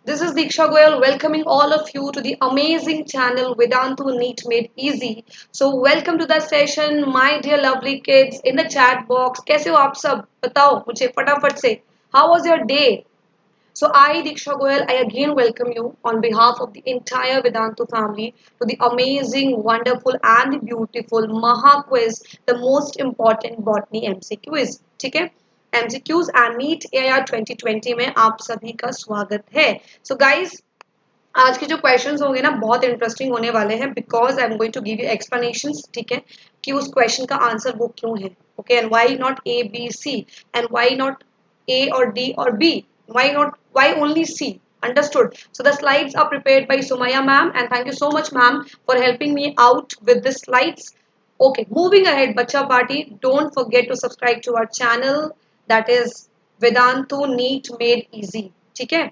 This is Diksha Goyal welcoming all of you to the amazing channel Vedantu Neat Made Easy. So welcome to the session, my dear lovely kids in the chat box. कैसे हो आप सब? बताओ मुझे फटाफट से. How was your day? So I, Diksha Goyal, I again welcome you on behalf of the entire Vedantu family to the amazing, wonderful and the beautiful Maha Quiz, the most important botany MCQ quiz. ठीक है? MCQs and Meet AIR 2020 में आप सभी का स्वागत है. So guys, आज के जो क्वेश्चंस होंगे ना बहुत इंटरेस्टिंग होने वाले हैं because I am going to give you explanations. ठीक है कि उस क्वेश्चन का आंसर वो क्यों है. Okay and why not A B C and why not A और डी और B, why only C. Understood? So the slides are prepared by Sumaya ma'am and thank you so much ma'am for helping me out with the slides. Okay, moving ahead, Bacha Party, don't forget to subscribe to our channel that is Vedantu Neat Made Easy. ठीक है.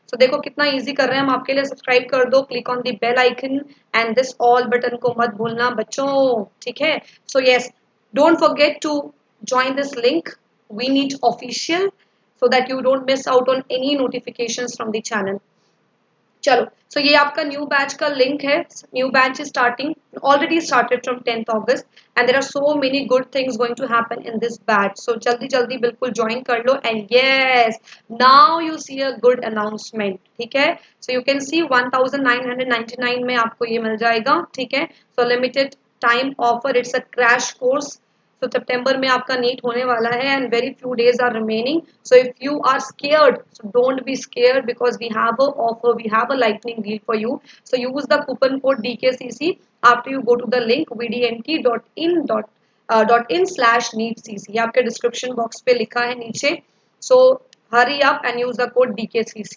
तो देखो कितना easy कर रहे हैं हम आपके लिए. सब्सक्राइब कर दो, click on the bell icon and this all button को मत भूलना बच्चों. ठीक है. So yes, don't forget to join this link. We need official so that you don't miss out on any notifications from the channel. चलो, so ये आपका new batch का लिंक है. New batch is starting already started from 10th August and there are so many good things going to happen in this batch. So जल्दी जल्दी बिल्कुल join कर लो. And yes, now you see a good announcement. ठीक है. So you can सी 1999 में आपको ये मिल जाएगा. ठीक है. So limited time offer, it's a crash course. तो सितंबर में आपका नीट होने वाला है and very few days are remaining. So if you are scared, so don't be scared because we have a offer, we have a lightning deal for you. So use the coupon code DKCC after you go to the link vdnt.in/neetcc. ये आपके description box पे लिखा है नीचे. So hurry up and use the code DKCC.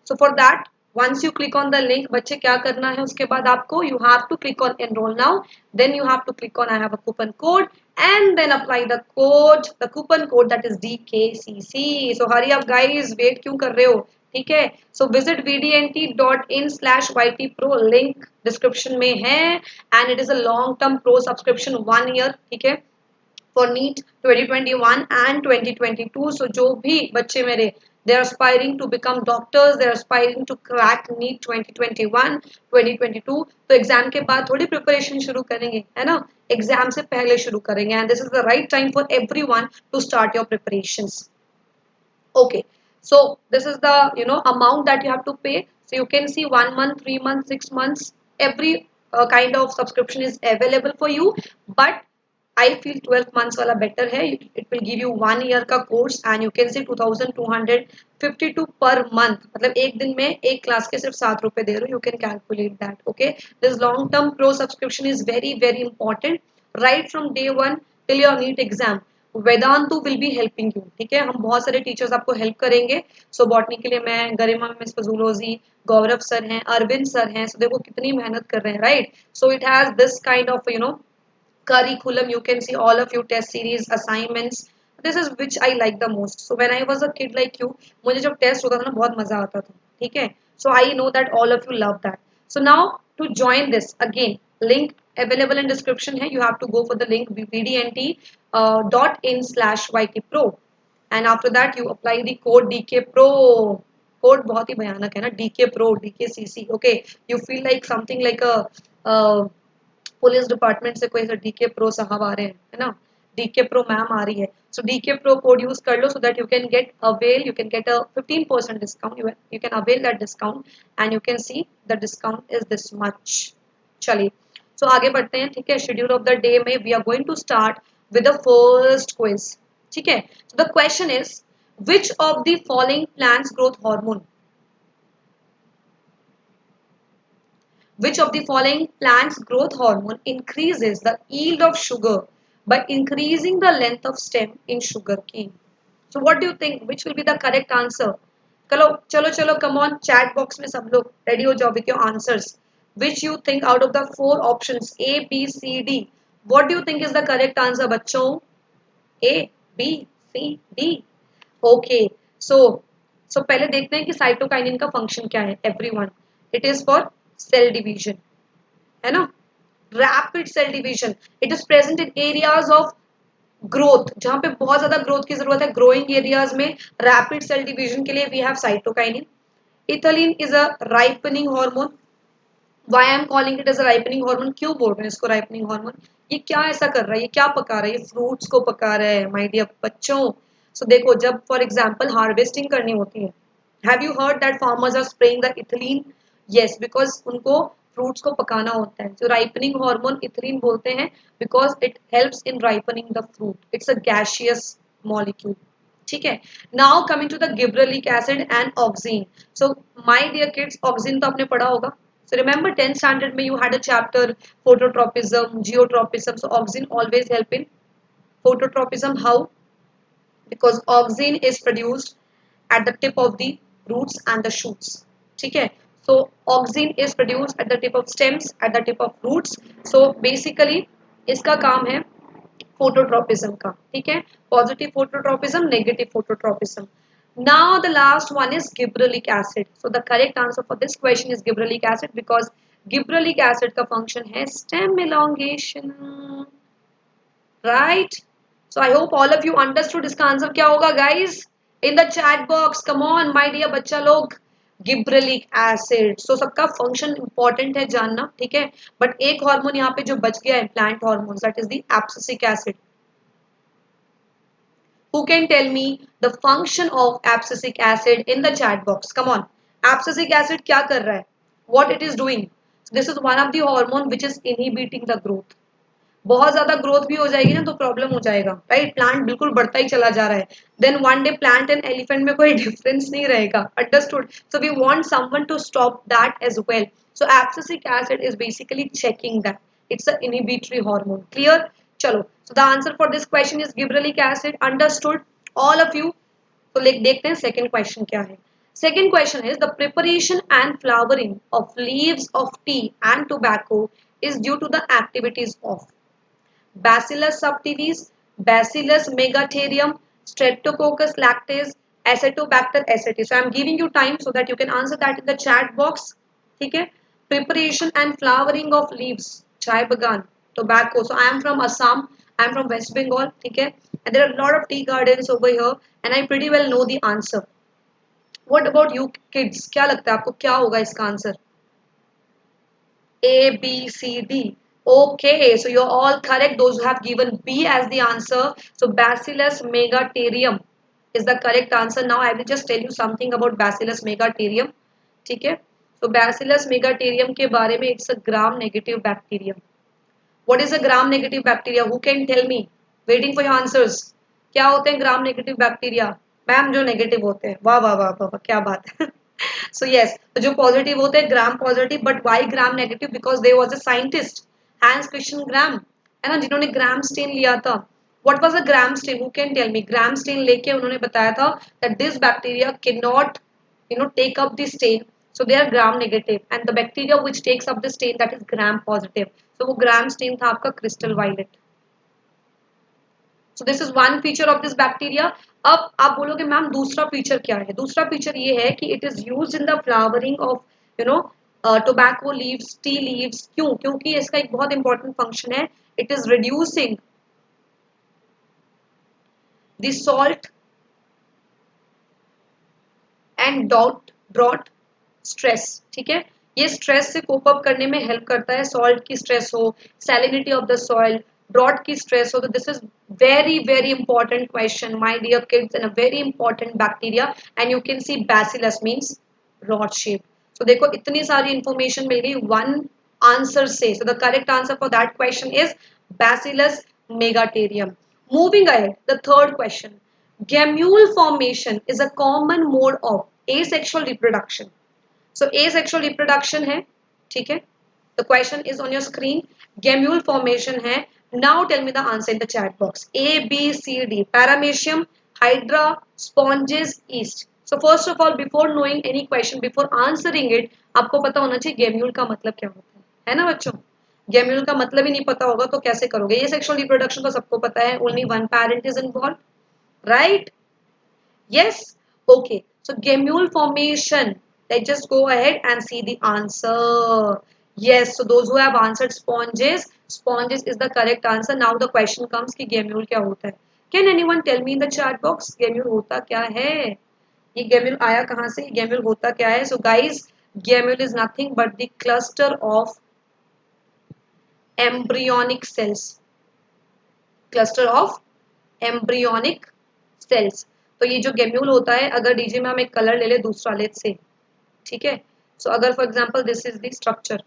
So for that, once you click on the link, बच्चे क्या करना है उसके बाद आपको, you have to click on enroll now, then you have to click on I have a coupon code and then apply the code, the coupon code that is DKCC. So hurry up guys, wait क्यों कर रहे हो. ठीक है. So visit vdnt.in/ytpro, link description में है and it is a long term pro subscription 1 year. ठीक है. For NEET 2021 and 2022. So जो भी बच्चे मेरे, they are aspiring to become doctors, they are aspiring to crack NEET 2021 2022. तो एग्जाम के बाद थोड़ी प्रिपरेशन शुरू करेंगे, है ना. एग्जाम से पहले शुरू करेंगे and this is the right time for everyone to start your preparations. Okay, so this is the amount that you have to pay. So you can see 1 month, 3 months, 6 months, every kind of subscription is available for you. But I feel 12 months वाला better है. It will give you 1 year का course and you can see 2252 per month. मतलब एक दिन में एक class के सिर्फ 7 रुपए दे रहे हो. You can calculate that. Okay, this long term pro subscription is very very important. Right from day one till your NEET exam, Vedantu will be helping you. ठीक है. हम बहुत सारे टीचर्स आपको हेल्प करेंगे. सो बॉटनी के लिए मैं, गरिमा मिस फजूलोजी, गौरव सर हैं, अरविंद सर हैं. सो देखो कितनी मेहनत कर रहे हैं, right. So it has this kind of curriculum. You can see all of you test series assignments. This is which I like the most. So when I was a kid like you, मुझे जब test होता था ना बहुत मजा आता था. ठीक है. So I know that all of you love that. So now to join this again, link available in description है. You have to go for the link vdnt.in/ytpro and after that you apply the code DKPRO. Code बहुत ही भयानक है ना, DKPRO, DKCC. Okay, you feel like something like a police department से कोई DK pro साहब आ रहे हैं, है ना. डीके प्रो मैम आ रही है. सो डीके प्रो कोड यूज कर लो so that you can get avail, you can get a 15% discount. You can avail that discount and you can see the discount is this much. चलिए, सो आगे बढ़ते हैं. ठीक है. Schedule of the day में we are going to start with the first quiz. ठीक है. So the question is, which of the following plants growth hormone, which of the following plants growth hormone increases the yield of sugar by increasing the length of stem in sugarcane? So what do you think? Which will be the correct answer? चलो चलो चलो, come on, chat box में सब लोग ready हो जाओ with your answers. Which you think out of the 4 options A, B, C, D? What do you think is the correct answer बच्चों? A, B, C, D. Okay, so पहले देखते हैं कि साइटोकाइनिन का फंक्शन क्या है. Everyone, it is for cell division, है ना. Rapid cell division. It is present in areas of growth, जहां पे बहुत ज्यादा ग्रोथ की जरूरत है. ग्रोइंग एरियाज में रैपिड सेल डिवीजन के लिए we have cytokinin. Ethylene is a ripening hormone. Why am I calling it as a ripening hormone, क्यों बोल रहे हैं इसको राइपनिंग हार्मोन? ये क्या ऐसा कर रहा है, ये क्या पका रहा है? ये फ्रूट्स को पका रहा है माय डियर बच्चों. सो देखो, जब फॉर एग्जांपल हार्वेस्टिंग करनी होती है, have you heard that farmers are spraying the ethylene? Yes, because उनको फ्रूट्स को पकाना होता है. जो राइपनिंग हार्मोन इथिलीन बोलते हैं because it helps in ripening the fruit. It's a gaseous molecule. ठीक है. Now coming to the gibberellic acid and auxin. So my dear kids, auxin तो आपने पढ़ा होगा. So remember 10th standard में you had a chapter phototropism, geotropism. So auxin always help in phototropism. How? Because auxin is produced at the tip of the roots and the shoots. ठीक है. So auxin is produced at the tip of stems, at the tip of roots. So basically इसका काम है phototropism का. ठीक है. Positive phototropism, negative phototropism. Now the last one is gibberellic acid. So the correct answer for this question is gibberellic acid because gibberellic acid का function है stem elongation. Right? So I hope all of you understood इसका answer क्या होगा guys? In the chat box, come on my dear बच्चा लोग. Gibberellic acid. सो सबका function important है जानना. ठीक है. बट एक हार्मोन यहाँ पे जो बच गया है, plant hormone, that is the abscisic acid. Who can tell me the function of abscisic acid in the chat box? Come on. Abscisic acid क्या कर रहा है? What it is doing? So this is one of the hormone which is inhibiting the growth. बहुत ज्यादा growth भी हो जाएगी ना तो प्रॉब्लम हो जाएगा. राइट. प्लांट बिल्कुल बढ़ता ही चला जा रहा है. Then one day plant and elephant में कोई डिफरेंस नहीं रहेगा. Understood? So we want someone to stop that as well. So abscisic acid is basically checking that. It's a inhibitory hormone. Clear? चलो. So the answer for this question is gibberellic acid. Understood all of you? तो देखते हैं second question क्या है. Second question is the preparation and flowering of leaves of tea and tobacco is due to the activities of Bacillus subtilis, Bacillus megatherium, Streptococcus lactis, Acetobacter aceti. So I am giving you time so that you can answer that in the chat box. ठीक है. Preparation and flowering of leaves, chai bagan, tobacco. So I am from Assam. I am from West Bengal. ठीक है. And there are a lot of tea gardens over here, and I pretty well know the answer. What about you kids? क्या लगता है आपको क्या होगा इसका answer? A, B, C, D. Okay, so you're all correct. Those who have given B as the answer. So Bacillus megatherium is the correct answer. Now I will just tell you something about Bacillus megatherium. ठीक है. So Bacillus megatherium के बारे में it's a gram negative bacterium. What is a gram negative bacteria? Who can tell me? Waiting for your answers. क्या होते हैं gram negative bacteria? Ma'am जो negative होते हैं. वाह वाह वाह वाह, क्या बात है. So yes, तो जो पॉजिटिव होते हैं gram positive. But why gram negative? Because they was a scientist, Hans Christian Gram, है ना, जिन्होंने ग्राम स्टेन लिया था. What was a gram stain? Who can tell me? Gram stain लेके उन्होंने बताया था that this bacteria can not take up the stain, so they are gram negative, and the bacteria which takes up the stain, that is gram positive. So वो gram stain था आपका crystal violet. So this is one feature of this bacteria. अब आप बोलोगे ma'am दूसरा feature क्या है? दूसरा फीचर ये है कि it is used in the flowering of tobacco leaves, tea leaves. क्यों? क्योंकि इसका एक बहुत इंपॉर्टेंट फंक्शन है. It is reducing the salt and drought stress. ठीक है. ये स्ट्रेस से कोप अप करने में हेल्प करता है. सॉल्ट की स्ट्रेस हो, salinity of the soil, drought की स्ट्रेस हो. तो this is very very important question my dear kids and a very important bacteria. And you can see bacillus means rod shape. तो देखो इतनी सारी इंफॉर्मेशन मिल गई वन आंसर से. So the correct answer for that question is Bacillus megaterium. Moving ahead, the third question. Gamule formation is a common mode of asexual reproduction. So asexual reproduction है. ठीक है. The question is on your screen. Gamule formation है. Now tell me the answer in the chat box. A, B, C, D. Paramecium, Hydra, sponges, yeast. So first of all, before knowing any question, before answering it, आपको पता होना चाहिए gemmule का मतलब क्या होता है ना बच्चों? गेम्यूल का मतलब ही नहीं पता होगा तो कैसे करोगे? ये सेक्सुअल रिप्रोडक्शन तो सबको पता है. Only one parent is involve, right? Yes? Okay. So gamule formation. Let's just go ahead and see the answer. Yes. So those who have answered sponges, sponges is the correct answer. Now the question comes कि gamule क्या होता है? Can anyone tell me in the chat box? Gamule होता क्या है? ये गैम्यूल आया कहाँ से? गैम्यूल होता क्या है? So guys, gemmule is nothing but the cluster of embryonic cells, cluster of embryonic cells. तो ये जो गैम्यूल होता है, अगर डीजे में हम एक कलर ले ले दूसरा लेट से, ठीक है, सो अगर for example this is the structure,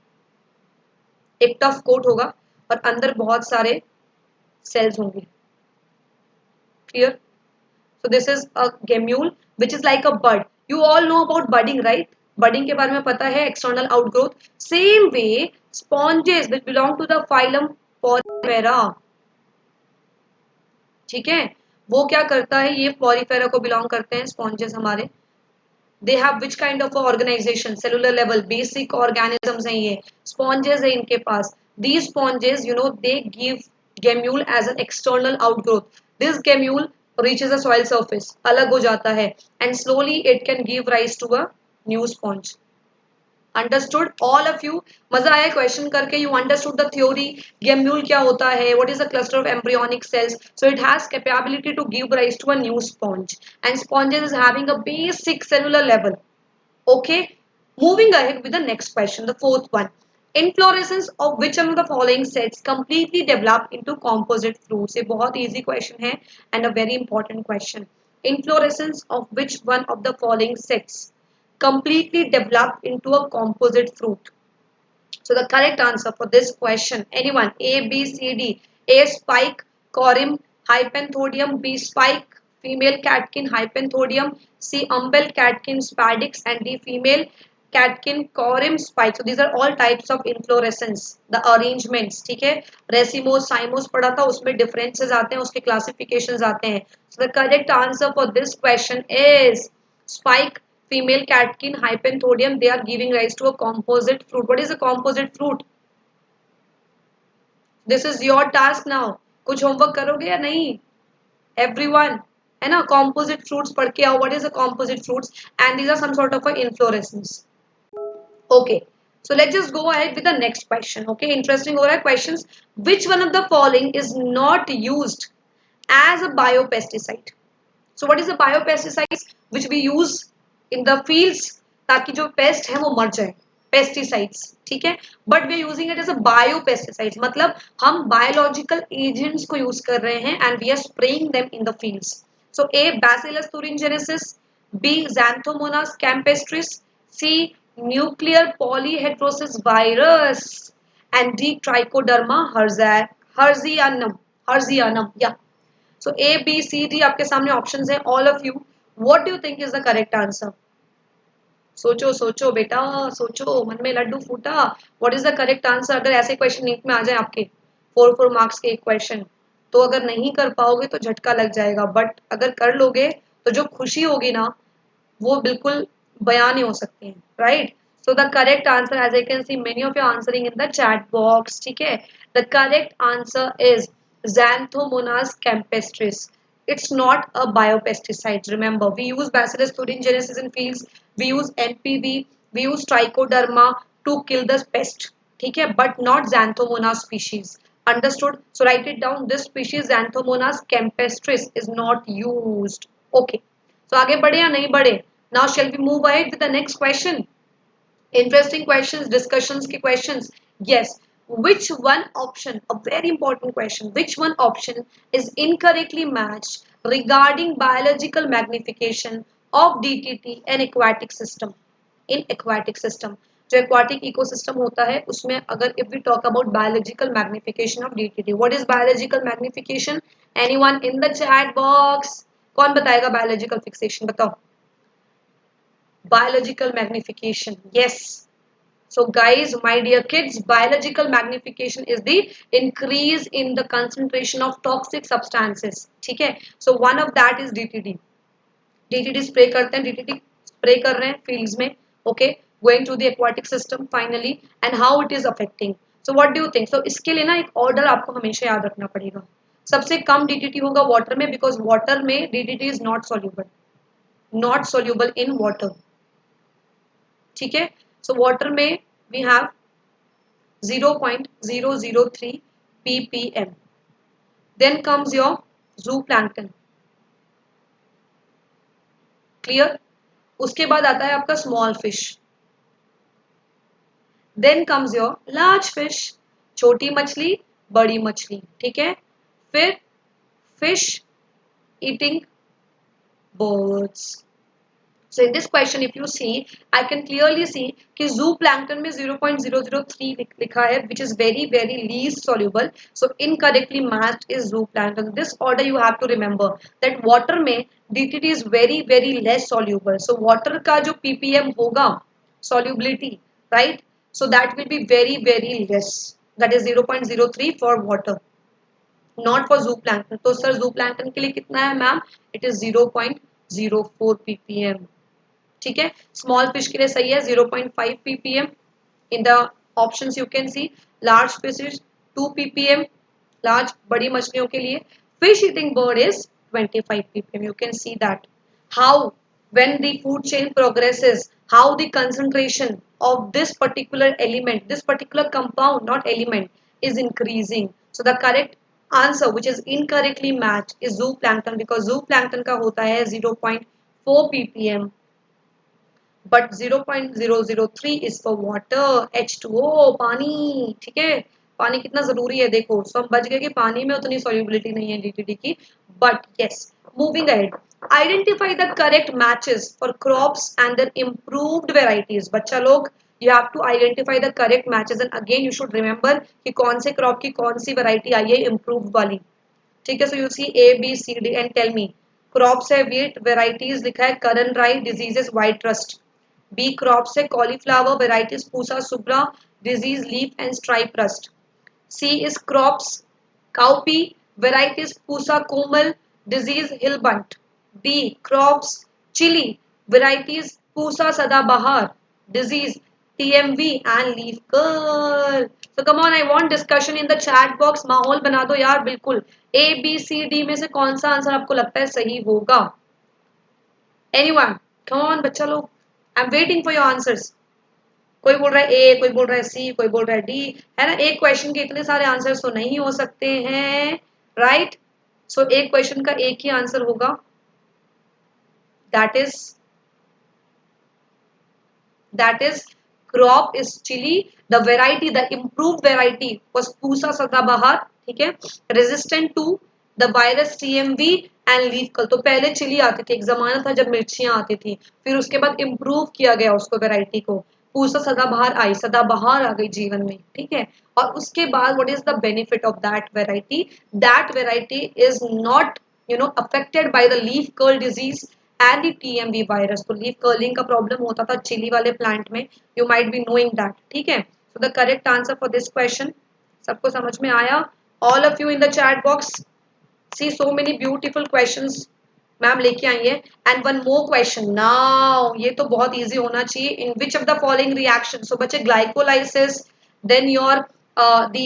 एक टफ कोट होगा और अंदर बहुत सारे सेल्स होंगे, clear? So this is a gemmule which is like a bud. You all know about budding, right? Budding के बारे में पता है, external outgrowth. Same way sponges which belong to the phylum Porifera, ठीक है, वो क्या करता है, ये पॉलीफेरा को बिलोंग करते हैं स्पॉन्जेस हमारे। They have which kind of organisation, cellular level, basic organisms हैं ये, स्पॉन्जेस है इनके पास। These sponges you know they give gemmule as an external outgrowth. This gemmule reaches a soil surface, अलग हो जाता है, and slowly it can give rise to a new sponge. Understood all of you? मजा आया question करके? You understood the theory, gemmule क्या होता है, what is the cluster of embryonic cells? So it has capability to give rise to a new sponge, and sponges is having a basic cellular level. Okay, moving ahead with the next question, the fourth one. Inflorescence of which one of the following sets completely develop into composite fruits? ये बहुत easy question है and a very important question. Inflorescence of which one of the following sets completely develop into a composite fruit? So the correct answer for this question, anyone? A, B, C, D. A spike, corym, hypanthodium. B spike, female catkin, hypanthodium. C umbel, catkin, spadix. And D female catkin, corym, spike. So these are all types of inflorescence. The arrangements, ठीक है? Racemose साइमोस पढ़ा था, उसमें differences आते हैं, उसके classifications आते हैं. So the correct answer for this question is spike, female catkin, hypanthodium. They are giving rise to a composite fruit. What is a composite fruit? This is your task now. कुछ homework करोगे या नहीं? Everyone, है ना? Composite fruits पढ़ के आओ. What is a composite fruits? And these are some sort of a inflorescence. Okay. So let's just go ahead with the next question. Okay, interesting हो रहा है questions. Which one of the following is not used as a biopesticide? So what is the biopesticides which we use in the fields ताकि जो paste है वो मर जाए, pesticides, ठीक है, but we are using it as a biopesticides, मतलब हम बायोलॉजिकल एजेंट्स को यूज कर रहे हैं and we are spraying them in the fields. So A Bacillus thuringiensis, B xanthomonas campestris, C nuclear polyhedrosis virus, and D Trichoderma harzianum या. So A, B, C, D आपके सामने options हैं. All of you, what do you think is the correct answer? सोचो सोचो बेटा, सोचो, मन में लड्डू फूटा. What is the correct answer? अगर ऐसे क्वेश्चन नीट में आ जाए आपके 4 मार्क्स के एक क्वेश्चन, तो अगर नहीं कर पाओगे तो झटका लग जाएगा, बट अगर कर लोगे तो जो खुशी होगी ना, वो बिल्कुल बयान नहीं हो सकती है, right? So the correct answer, as I can see many of you answering in the chat box, ठीक है, the correct answer is Xanthomonas campestris. It's not a biopesticide. Remember, we use Bacillus thuringiensis in fields. We use NPV. We use Trichoderma to kill the pest. ठीक है, but not Xanthomonas species. Understood? So write it down. This species Xanthomonas campestris is not used. Okay. So आगे बढ़े या नहीं बढ़े? Now shall we move ahead with the next question? Interesting questions, discussions के questions. Yes. Which one option, a very important question, which one option is incorrectly matched regarding biological magnification of DTT in aquatic system? In aquatic system, जो aquatic ecosystem होता है उसमें अगर if we talk about biological magnification of DTT, what is biological magnification? Anyone in the chat box? कौन बताएगा biological fixation? बताओ. Biological magnification, yes. So guys, my dear kids, biological magnification is the increase in the concentration of toxic substances, ठीक है. So one of that is DTT. DTT spray करते हैं, DTT spray कर रहे हैं fields में, okay, going to the aquatic system finally, and how it is affecting. So what do you think? So इसके लिए ना एक order आपको हमेशा याद रखना पड़ेगा. सबसे कम DTT होगा water में, because water में DTT is not soluble, not soluble in water, ठीक है. So water में we have 0.003 ppm. Then comes your zooplankton. Clear? उसके बाद आता है आपका small fish, then comes your large fish, छोटी मछली, बड़ी मछली, ठीक है। फिर fish eating birds. So in this question, if you see, I can clearly see कि zooplankton में 0.003 लिखा है, which is very very least soluble. So incorrectly matched is zooplankton. This order you have to remember that water में DTT is very very less soluble. So water का जो ppm होगा solubility, right? So that will be very very less. That is 0.03 for water. Not for zooplankton. तो sir zooplankton के लिए कितना है ma'am? It is 0.04 ppm, ठीक है। स्मॉल फिश के लिए सही है 0.5 ppm. In the options you can C large fish is 2 ppm, large बड़ी मछलियों के लिए। Fish eating bird is 25 ppm. You can see that how when the food chain progresses, how the concentration of this particular element, this particular compound, not element, is increasing. So the correct answer which is incorrectly matched is zooplankton, because zooplankton का होता है 0.4 ppm, but 0.003 is for water, H2O, पानी, ठीक है। पानी कितना जरूरी है देखो, सो हम बच गए कि पानी में उतनी solubility नहीं है DTD की, but yes, moving ahead, identify the correct matches for crops and their improved varieties. बच्चा लोग, you have to identify the correct matches and again you should remember कि कौन से crop की कौन सी variety आई है improved वाली, ठीक है। So you see A B C D and tell me. Crops है wheat, varieties लिखा है करण राई, diseases white rust. B crops है cauliflower, varieties Pusa Shubhra, disease leaf and stripe rust. C is crops cowpea, varieties Pusa Komal, disease hill bunt. D crops chilli, varieties Pusa Sadabahar, disease TMV and leaf curl. So come on, I want discussion in the chat box. माहौल बना दो यार बिल्कुल. ए B C D में से कौन सा answer आपको लगता है सही होगा? Anyone? Come on बच्चा लोग, I am waiting for your answers. कोई बोल रहा है ए, कोई बोल रहा है सी, कोई बोल रहा है डी, है ना। एक क्वेश्चन के इतने सारे आंसर्स तो नहीं हो सकते हैं, राइट। सो एक क्वेश्चन का एक ही आंसर होगा, that is crop is chilli. The variety, the improved variety was Pusa Sadabahar, ठीक है, resistant to the virus TMV and leaf curl. तो पहले चिली आती थी, एक जमाना था जब मिर्चियां आती थी, फिर उसके बाद इम्प्रूव किया गया उसको, वेराइटी को, पूसा सदाबहार आई, सदाबहार आ गई जीवन में, ठीक है। और उसके बाद what is the benefit of that variety is not affected by the leaf curl disease and the TMV virus. तो लीफ कर्लिंग का प्रॉब्लम होता था चिली वाले प्लांट में, you might be knowing that, ठीक है। So the correct answer for this question, सबको समझ में आया? All of you in the chat box, see so many beautiful questions ma'am लेके आई है. And one more question now, ये तो बहुत इजी होना चाहिए. In which of the following reaction, so बच्चे glycolysis, then your the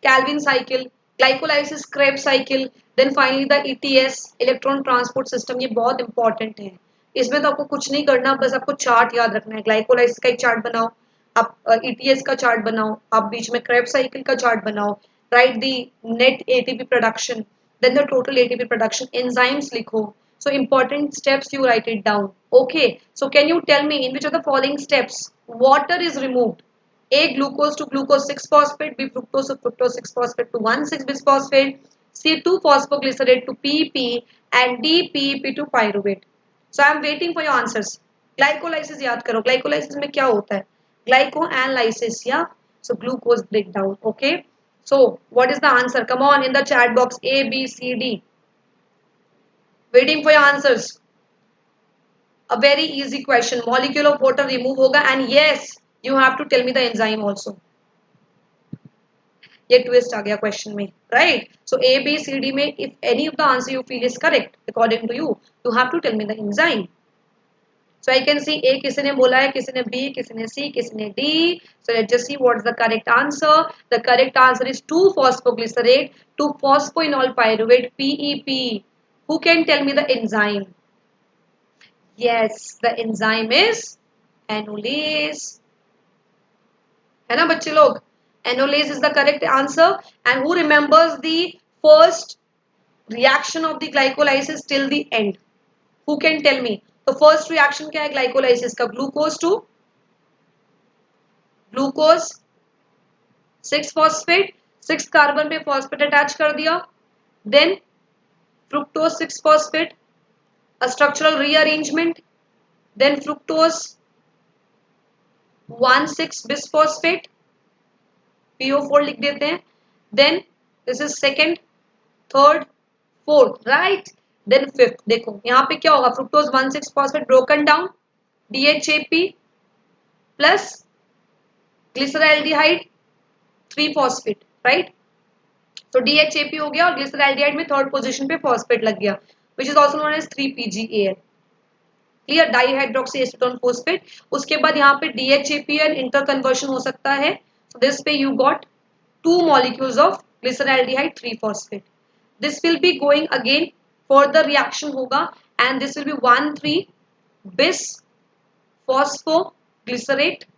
Calvin cycle, glycolysis Krebs cycle, then finally the ETS, electron transport system, ये बहुत इंपॉर्टेंट है. इसमें तो आपको कुछ नहीं करना, बस आपको चार्ट याद रखना है. ग्लाइकोलाइसिस का एक चार्ट बनाओ, आप ईटीएस का चार्ट बनाओ, आप बीच में क्रेब साइकिल का चार्ट बनाओ, write the net ATP production, then the total ATP production, enzymes likho. So important steps you write it down. Okay. So can you tell me in which of the following steps water is removed? A glucose to glucose 6 phosphate, B fructose to fructose 6 phosphate to 1 6 bisphosphate, C 2 phosphoglycerate to PP, and D PEP to pyruvate. So I am waiting for your answers. Glycolysis याद करो, glycolysis में क्या होता है? Glyco and lysis, yeah. So glucose breakdown. Okay. So, what is the answer? Come on in the chat box, A, B, C, D. Waiting for your answers. A very easy question. Molecule of water remove होगा, and yes, you have to tell me the enzyme also. ये twist आ गया question में, right? So A, B, C, D में if any of the answer you feel is correct according to you, you have to tell me the enzyme. So I can see A किसी ने बोला है, किसी ने B, किसी ने C, किसी ने D. So let's just see what's the correct answer. The correct answer is 2-phosphoglycerate, 2-phosphoenol pyruvate, PEP. Who can tell me the enzyme? Yes, the enzyme is enolase. है ना बच्चे लोग? Enolase is the correct answer. And who remembers the first reaction of the glycolysis till the end? Who can tell me? तो first reaction क्या है glycolysis का, glucose to glucose 6 phosphate, 6 carbon पे phosphate attach कर दिया, then fructose 6 phosphate, a structural rearrangement, then fructose 1,6 bisphosphate, PO4 लिख देते हैं, then this is second, third, fourth, right, then fifth. देखो यहाँ पे क्या होगा, fructose 1,6 phosphate broken down, DHAP plus glyceraldehyde 3 phosphate, right. तो DHAP हो गया और glyceraldehyde में थर्ड पोजीशन पे फॉस्फेट लग गया, which is also known as 3PGAL. Clear, dihydroxy acetone phosphate. उसके बाद यहाँ पे DHAPN इंटर कन्वर्शन हो सकता है, so this पे you got 2 molecules of glyceraldehyde 3 phosphate. This will be going again further reaction होगा and this will be 1,3 bis phosphoglycerate,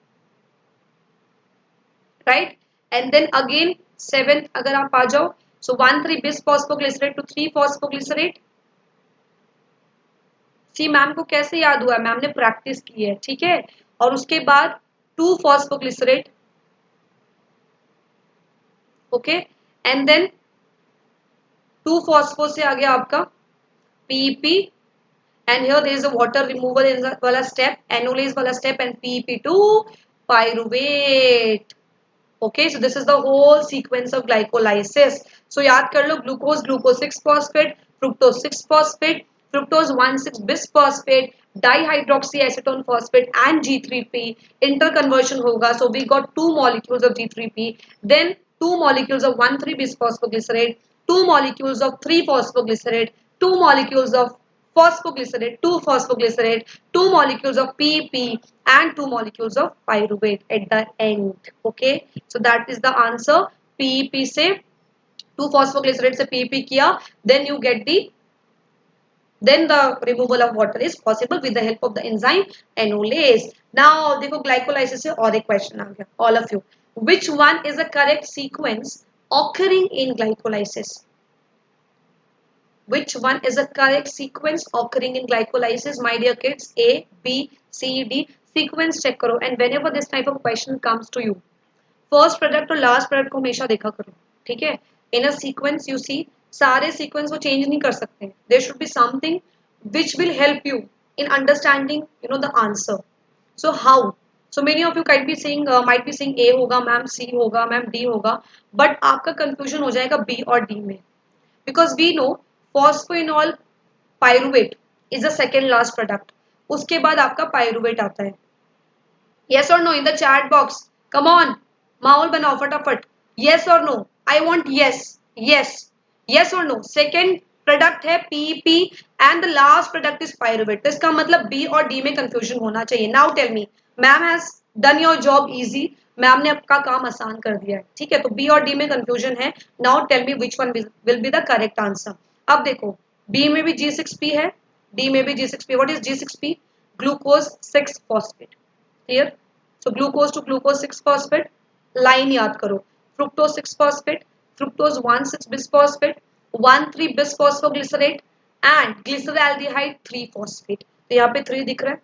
right, and then again 7 अगर आप आ जाओ, so 1,3 bis phosphoglycerate to 3 phosphoglycerate. See ma'am को कैसे याद हुआ, ma'am ने practice की है, ठीक है. और उसके बाद 2 phosphoglycerate, okay, and then 2 phospho से आ गया आपका PEP, and here there is a water removal in वाला स्टेप, एनोलेज वाला step, and PEP to pyruvate. Okay, so this is the whole sequence of glycolysis. So याद कर लो, glucose glucose 6 phosphate, fructose 6 phosphate, fructose 1,6 bisphosphate, dihydroxyacetone phosphate and G3P interconversion होगा, so we got 2 molecules of G3P, then 2 molecules of 1,3 bisphosphoglycerate, 2 molecules of 3 phosphoglycerate, 2 molecules of phosphoglycerate, 2 phosphoglycerate, 2 molecules of PP and 2 molecules of pyruvate at the end. Okay, so that is the answer. PEP से 2 phosphoglycerate से PEP किया, then you get the, then the removal of water is possible with the help of the enzyme enolase. Now देखो glycolysis से और एक question आ गया, all of you, which one is the correct sequence occurring in glycolysis? Which one is the correct sequence occurring in glycolysis, my dear kids? A, B, C, D. Sequence check करो, and whenever this type of question comes to you, first product और last product को हमेशा देखा करो, ठीक है. इन a sequence you see, सारे sequence वो चेंज नहीं कर सकते, there should be something which will help you in understanding the answer. So how, so many of you might be saying A होगा मैम, सी होगा मैम, डी होगा, but आपका confusion हो जाएगा बी और डी में, because we know phosphoenol pyruvate is the second last product, उसके बाद आपका पायरुवेट आता है. yes or no in the chat box, come on, माहौल बनाओ फटाफट. yes or no, I want yes, yes, yes or no. Second product है PP and the last product is pyruvate, तो इसका मतलब बी और डी में कंफ्यूजन होना चाहिए. Now tell me, ma'am has done your job easy, ma'am ने आपका काम आसान कर दिया है, ठीक है. तो बी और डी में कंफ्यूजन है. Now tell me which one will be the correct answer. अब देखो, बी में भी G6P है, डी में भी G6P. What is G6P? Glucose 6 phosphate. Clear, so glucose to glucose 6 phosphate, line याद करो, fructose 6 phosphate, fructose 1,6 bisphosphate, 1,3 bisphosphoglycerate and glyceraldehyde 3 phosphate. तो यहाँ पे 3 दिख रहा है,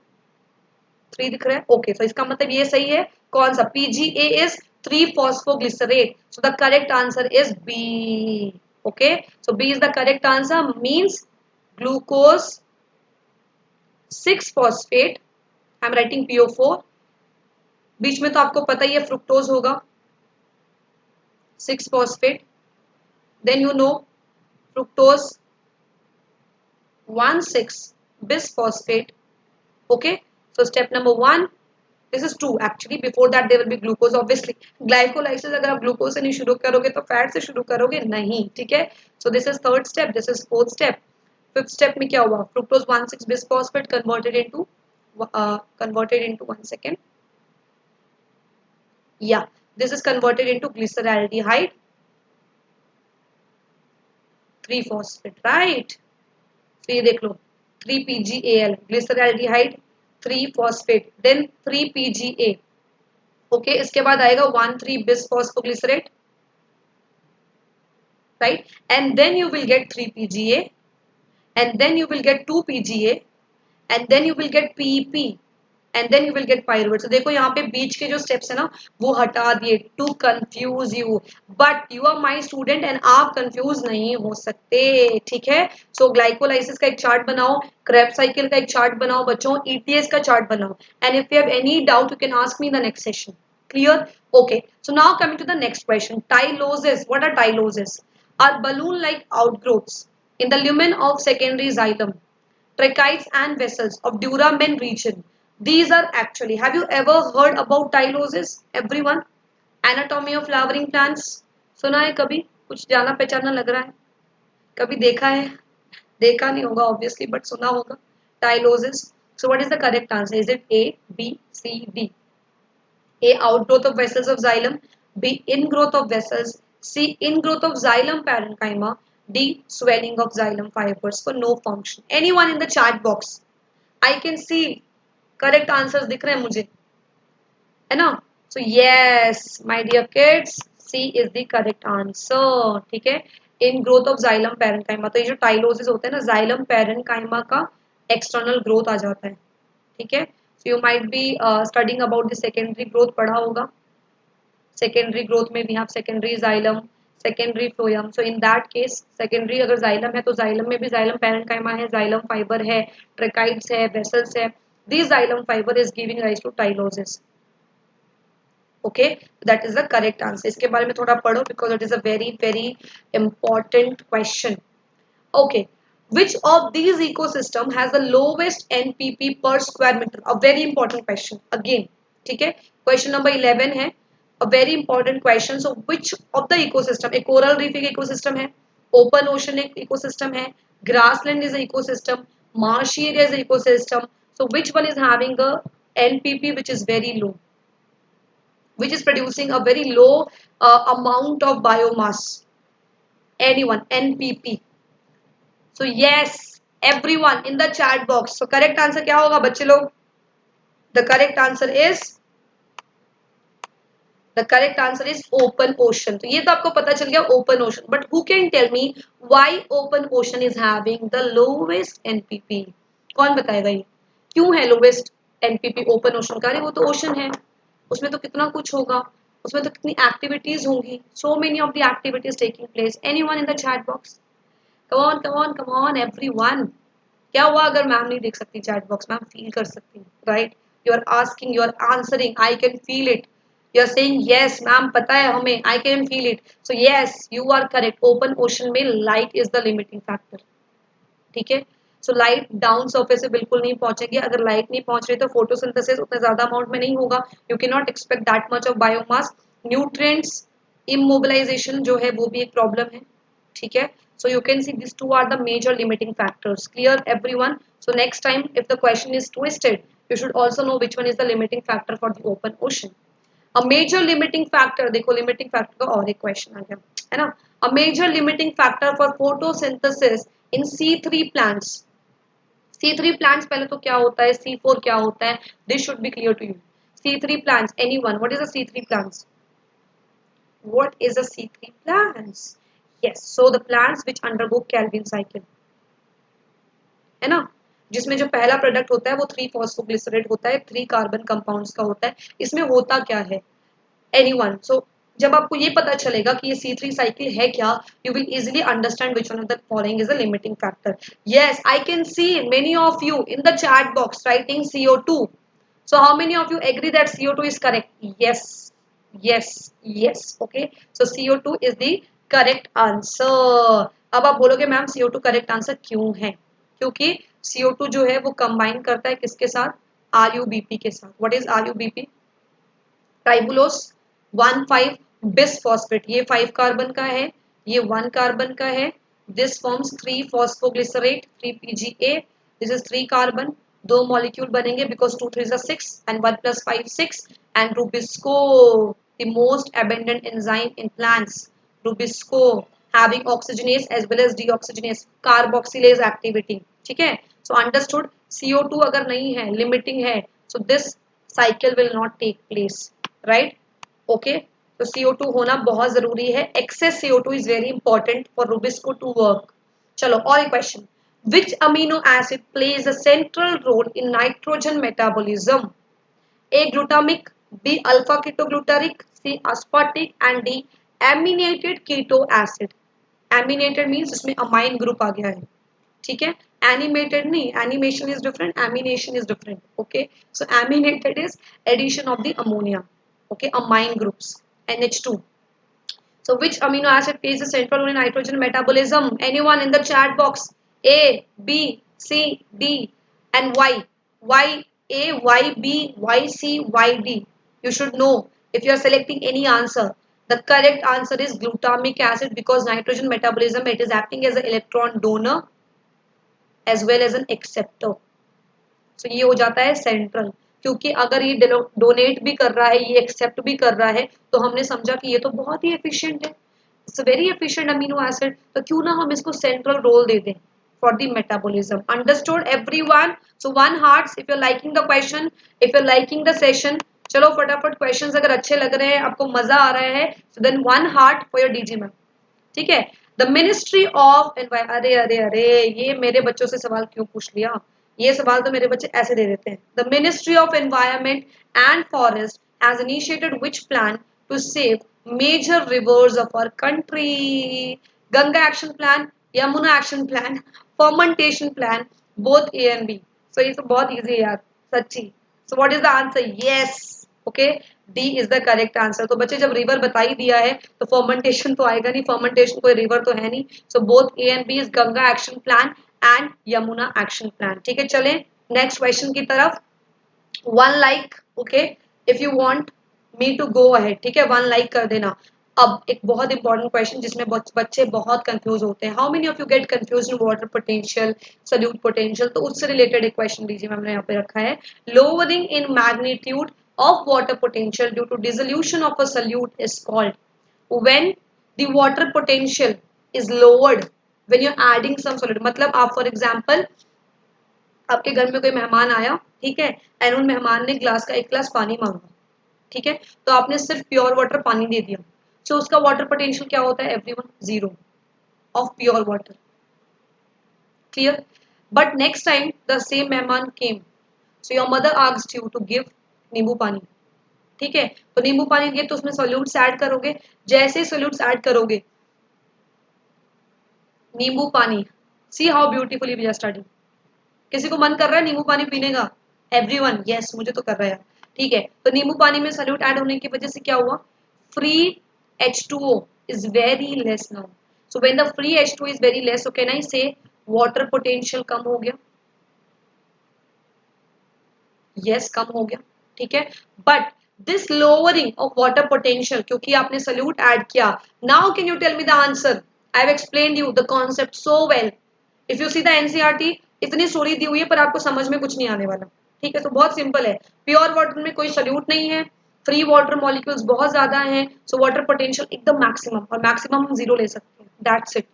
3 दिख रहा है, ओके. तो इसका मतलब ये सही है. कौन सा? PGA is 3 phosphoglycerate, so the correct answer is B. Okay, so B is the correct answer, means glucose 6 phosphate. I am writing PO4, बीच में तो आपको पता ही है फ्रुक्टोज होगा 6 phosphate, then you know fructose 1,6 bisphosphate. Okay, so step number 1, this is 2 actually, before that there will be glucose. Obviously glycolysis अगर आप ग्लूकोज से नहीं शुरू करोगे तो फैट से शुरू करोगे नहीं, ठीक है. सो this is third step, this is fourth step. Fifth step में क्या हुआ? Fructose 1,6 bisphosphate converted into 1 second. Yeah, this is converted into glyceraldehyde 3 phosphate, right. So ये देख लो 3PGAL glyceraldehyde 3 phosphate, then 3PGA. okay, इसके बाद आएगा 1,3 bisphosphoglycerate, right, and then you will get 3PGA, and then you will get 2PGA, and then you will get PP and then you will get pyruvate. So देखो यहाँ पे बीच के जो steps है ना वो हटा दिए to confuse you, but you are my student and आप confuse नहीं हो सकते, ठीक है? So glycolysis का एक चार्ट बनाओ, Krebs cycle का एक चार्ट बनाओ बच्चों, ETS का चार्ट बनाओ, and if you have any doubt you can ask me in the next session. Clear? Okay. So now coming to the next question. Tyloses. What are tyloses? Are balloon-like outgrowths in the lumen of secondary xylem, tracheids and vessels of duramen region. These are actually, have you ever heard about tyloses? Everyone? Anatomy of flowering plants? सुना है कभी? कुछ जाना पहचाना लग रहा है? कभी देखा है? देखा नहीं होगा obviously, but सुना होगा. Tyloses. So what is the correct answer? Is it A, B, C, D? A. Outgrowth of vessels of xylem. B. Ingrowth of vessels. C. Ingrowth of xylem parenchyma. D. Swelling of xylem fibers for no function. Anyone in the chat box? I can see correct answers दिख रहे हैं मुझे, है ना? So yes, my dear kids, C is the correct answer. ठीक है? In growth of xylem parenchyma. तो ये जो टाइलोसिस होता है ना, xylem parenchyma का एक्सटर्नल ग्रोथ आ जाता है, ठीक है? So you might be studying about the secondary growth, पढ़ा होगा. Secondary growth में we have secondary xylem, secondary phloem. So in that case, secondary अगर xylem है तो xylem में भी xylem parenchyma है, xylem fiber है, tracheids है, vessels है. This xylem fiber is giving rise to tylosis. Okay, that is the correct answer. इसके बारे में थोड़ा पढ़ो because it is a very very important question. Okay, which of these ecosystem has the lowest NPP per square meter? A very important question again. ठीक है, question number 11 है, a very important question. So which of the ecosystem, a coral reef एक ecosystem है, open ocean एक ecosystem है, grassland is an ecosystem, marshy area is an ecosystem. So which one is having a NPP which is very low, which is producing a very low amount of biomass? Anyone? NPP. So yes, everyone in the chat box. So correct answer क्या होगा बच्चे लोग? The correct answer is open ocean. तो ये तो आपको पता चल गया open ocean. But who can tell me why open ocean is having the lowest NPP? कौन बताएगा ये? क्यों है lowest NPP open ocean का? अरे वो तो ocean है, उसमें तो कितना कुछ होगा, उसमें तो कितनी activities होंगी. So many of the activities taking place. Anyone in the chat box? come on everyone. क्या हुआ अगर मैम नहीं देख सकती चैट बॉक्स? मैम फील कर सकती हूँ, right? You are asking, you are answering, I can feel it. You are saying yes ma'am पता है हमें, I can feel it. So yes, you are correct. Open ocean में light is the limiting factor, ठीक है? So light down surface से बिल्कुल नहीं पहुंचेगी. अगर लाइट नहीं पहुंच रही तो फोटोसिंथेसिस उतने ज्यादा अमाउंट में नहीं होगा. You can not expect that much of biomass. Nutrients immobilization जो है वो भी एक प्रॉब्लम है, ठीक है? So you can see these two are the major limiting factors. Clear everyone? So next time if the question is twisted, you should also know which one is the limiting factor for the open ocean. A major limiting factor, देखो limiting factor का और एक question आ गया, है ना? A major limiting factor for photosynthesis in C3 plants. C3 plants पहले तो क्या होता है, C4 क्या होता है? This should be clear to you. C3 plants, anyone? What is a C3 plants? What is a C3 plants? Yes, so the plants which undergo Calvin cycle, है ना? जिसमें जो पहला प्रोडक्ट होता है वो 3 फॉस्फोग्लिसरेट होता है, 3 कार्बन कंपाउंड्स का होता है. इसमें होता क्या है? एनीवन? सो जब आपको ये पता चलेगा कि ये C3 साइकिल है क्या, you will easily understand which one of the following is a limiting factor. Yes, I can see many of you in the chat box writing CO2. So how many of you agree that CO2 is correct? Yes, yes, yes. Okay, so CO2 is the correct answer. अब आप बोलोगे ma'am CO2 correct answer क्यों है? क्योंकि CO2 जो है वो combine करता है किसके साथ? RUBP के साथ. What is RUBP? ट्राइबुलोस 1,5 बिसफॉस्फेट. ये 5 कार्बन का है, ये 1 कार्बन का है. This forms 3 phosphoglycerate 3 PGA. This is 3 carbon. दो मॉलिक्यूल बनेंगे because 2 3 6 and 1 + 5 6. and Rubisco, the most abundant enzyme in plants. Rubisco having oxygenase as well as deoxygenase carboxylase activity, ठीक है? So understood. CO2 अगर नहीं है, limiting है, so this cycle will not take place, right? Okay, तो CO2 होना बहुत जरूरी है. Excess CO2 is very important for Rubisco to work. चलो और एक question. Which amino acid plays a central role in nitrogen metabolism? A. Glutamic, B. Alpha ketogluteric, C. Aspartic and D. Aminated keto acid. Aminated means इसमें amine group आ गया है, ठीक है. Animated नहीं, animation is different, amination is different. Okay, so aminated is addition of the ammonia. Okay, amine groups NH2. So which amino acid plays a central role in nitrogen metabolism? Anyone in the chat box? A, B, C, D, and Y. Y A, Y B, Y C, Y D. You should know if you are selecting any answer. The correct answer is glutamic acid because nitrogen metabolism it is acting as an electron donor as well as an acceptor. So ये हो जाता है central, क्योंकि अगर ये donate भी कर रहा है ये एक्सेप्ट भी कर रहा है तो हमने समझा कि ये तो बहुत ही एफिशिएंट है, it's very efficient amino acid, तो क्यों ना हम इसको सेंट्रल रोल दे दें for the metabolism. Understood everyone? So one hearts if you are liking the question, if you are liking the session. चलो फटाफट क्वेश्चंस अगर अच्छे लग रहे हैं आपको मजा आ रहा है so then one heart for your DG ma'am. ठीक है. द मिनिस्ट्री ऑफ अरे अरे अरे ये मेरे बच्चों से सवाल क्यों पूछ लिया, ये सवाल तो मेरे बच्चे ऐसे दे देते हैं. The ministry of environment and forest has initiated which plan to save major rivers of our country? Ganga action plan, Yamuna action plan, fermentation plan, both A and B. So ये तो बहुत इजी है यार सच्ची. So what is the answer? Yes, okay, D is the correct answer. तो बच्चे जब river बता ही दिया है तो फर्मेंटेशन तो आएगा नहीं, फर्मेंटेशन कोई रिवर तो है नहीं. So both A and B is Ganga action plan and Yamuna action plan. ठीक है, चलें नेक्स्ट क्वेश्चन की तरफ. One like, okay, if you want me to go ahead. ठीक है, वन लाइक कर देना. अब एक बहुत इंपॉर्टेंट क्वेश्चन जिसमें बच्चे बहुत कंफ्यूज होते हैं. How many of you get confuse in water potential, solute potential? तो उससे रिलेटेड एक क्वेश्चन दीजिए, हमने यहाँ पे रखा है. Lowering in magnitude of water potential due to dissolution of a solute is called when the water potential is lowered when you're adding some solute. मतलब आप फॉर एग्जाम्पल आपके घर में कोई मेहमान आया, ठीक है, एंड उन मेहमान ने ग्लास का एक ग्लास पानी मांगा, ठीक है, तो आपने सिर्फ प्योर वाटर पानी दे दिया. सो उसका वाटर पोटेंशियल क्या होता है everyone? Zero of pure water. Clear? But next time the same मेहमान came, so your mother asked you to give nimbu pani. ठीक है, तो नींबू पानी दिए तो उसमें सॉल्यूट्स ऐड करोगे. जैसे ही सॉल्यूट्स ऐड करोगे नींबू पानी, see how beautifully we are study. किसी को मन कर रहा है नींबू पानी पीने का? एवरीवन यस, मुझे तो कर रहा है. ठीक है, तो नींबू पानी में सॉल्यूट ऐड होने की वजह से क्या हुआ? Free H2O is very less now. So when the free H2O is very less, so can I say water potential कम हो गया? Yes, कम हो गया. ठीक है, but this lowering of water potential क्योंकि आपने सल्यूट ऐड किया. Now can you tell me the answer? I have explained you the concept so well. If you see the NCERT इतनी स्टोरी दी हुई है पर आपको समझ में कुछ नहीं आने वाला. ठीक है, तो बहुत सिंपल है. प्योर वाटर में कोई सल्यूट नहीं है, फ्री वाटर मॉलिक्यूल्स बहुत ज्यादा हैं, सो वाटर पोटेंशियल एकदम मैक्सिमम, और मैक्सिमम हम जीरो ले सकते हैं. That's it.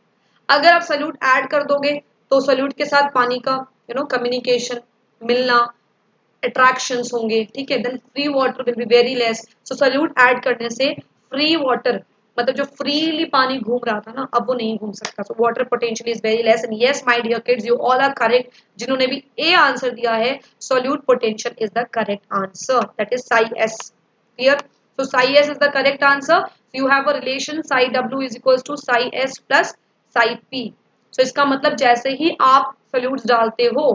अगर आप सल्यूट ऐड कर दोगे तो सल्यूट के साथ पानी का कम्युनिकेशन, मिलना, अट्रैक्शंस होंगे. ठीक है, then free water will be very less. So solute add करने से फ्री वाटर मतलब जो फ्रीली पानी घूम रहा था ना अब वो नहीं घूम सकता. So water potential is very less. And yes my dear kids, you all are correct. जिन्होंने भी ए आंसर दिया है solute potential is the correct answer, that is psi S. Clear? So psi S is the correct answer. You have a relation psi W is equals to psi S plus psi P. So इसका मतलब जैसे ही आप solutes डालते हो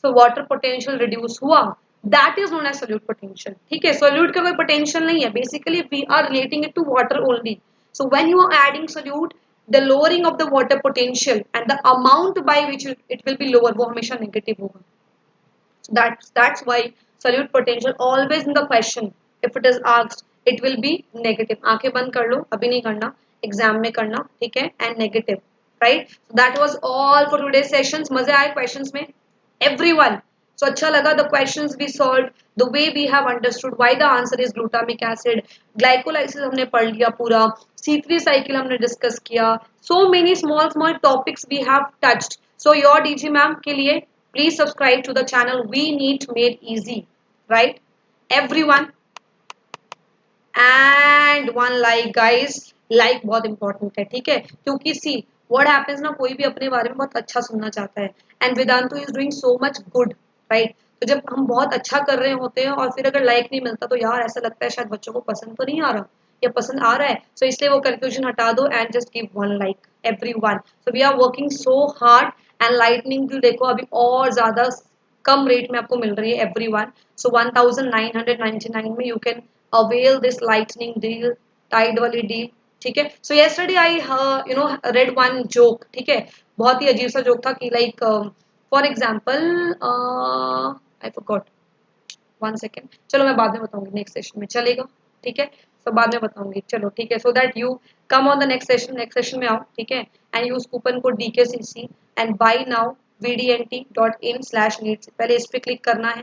so water potential reduce हुआ, that is known as solute potential. ठीक है, सोल्यूट का कोई पोटेंशियल नहीं है, basically we are relating it to water only. So when you are adding solute the lowering of the water potential and the amount by which it will be lower वो हमेशा negative होगा. So that's why solute potential always in the question if it is asked it will be negative. आंखें बंद कर लो, अभी नहीं करना, exam में करना. ठीक है, and negative. Right, that was all for today sessions. मजे आए क्वेश्चंस में एवरीवन? So अच्छा लगा the questions we solved, the way we have understood why the answer is glutamic acid. Glycolysis हमने पढ़ लिया पूरा, C3 cycle हमने डिस्कस किया. So many small topics we have touched. So your DG ma'am के लिए please subscribe to the channel We Need Made Easy. Right, everyone? And one like guys, like बहुत important है. ठीक है, क्योंकि see what happens ना, कोई भी अपने बारे में बहुत अच्छा सुनना चाहता है, and Vedantu is doing so much good, right. तो जब हम बहुत अच्छा कर रहे होते हैं और फिर अगर लाइक नहीं मिलता तो यार ऐसा लगता है शायद बच्चों को पसंद तो नहीं आ रहा या पसंद आ रहा है। सो इसलिए वो कंफ्यूजन हटा दो and just give one like everyone. So we are working so hard and lightning भी देखो अभी और ज्यादा कम रेट में आपको मिल रही है एवरीवन। सो 1999 में you can avail this lightning deal, Tide वाली डील, ठीक है। So yesterday I read one joke, ठीक है। बहुत ही अजीब सा जोक था कि like for example I forgot, one second, चलो मैं बाद में बताऊंगी, नेक्स्ट सेशन में चलेगा, ठीक है। तो बाद में बताऊंगी, चलो ठीक है। So that you come on the next session में आओ, ठीक है। And use coupon code DKCC and by now vdnt.in/needs, पहले इस पे क्लिक करना है,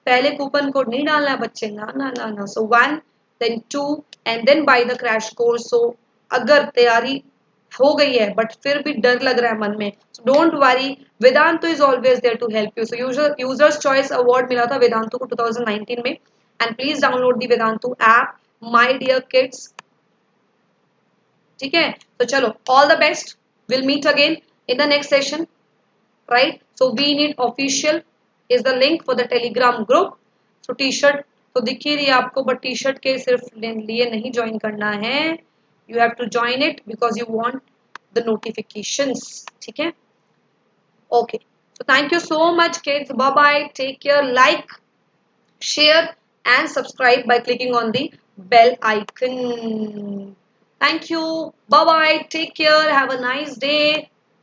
पहले कूपन कोड नहीं डालना है बच्चे, ना ना ना ना। So one, then two, and then by the crash course. So अगर तैयारी हो गई है बट फिर भी डर लग रहा है मन में, so don't worry, Vedantu is always there to help you. So users choice award मिला था वेदांतु को 2019 में, and please download the Vedantu app, my dear kids, ठीक है। तो चलो, all the best, will meet again in the next session, right? So we need official is the link for the Telegram group. So T-shirt तो दिख ही रही है आपको, but T-shirt के सिर्फ लिए नहीं ज्वाइन करना है, you have to join it because you want the notifications, ठीक है। Okay, so thank you so much kids, bye bye, take care, like, share and subscribe by clicking on the bell icon. Thank you, bye bye, take care, have a nice day.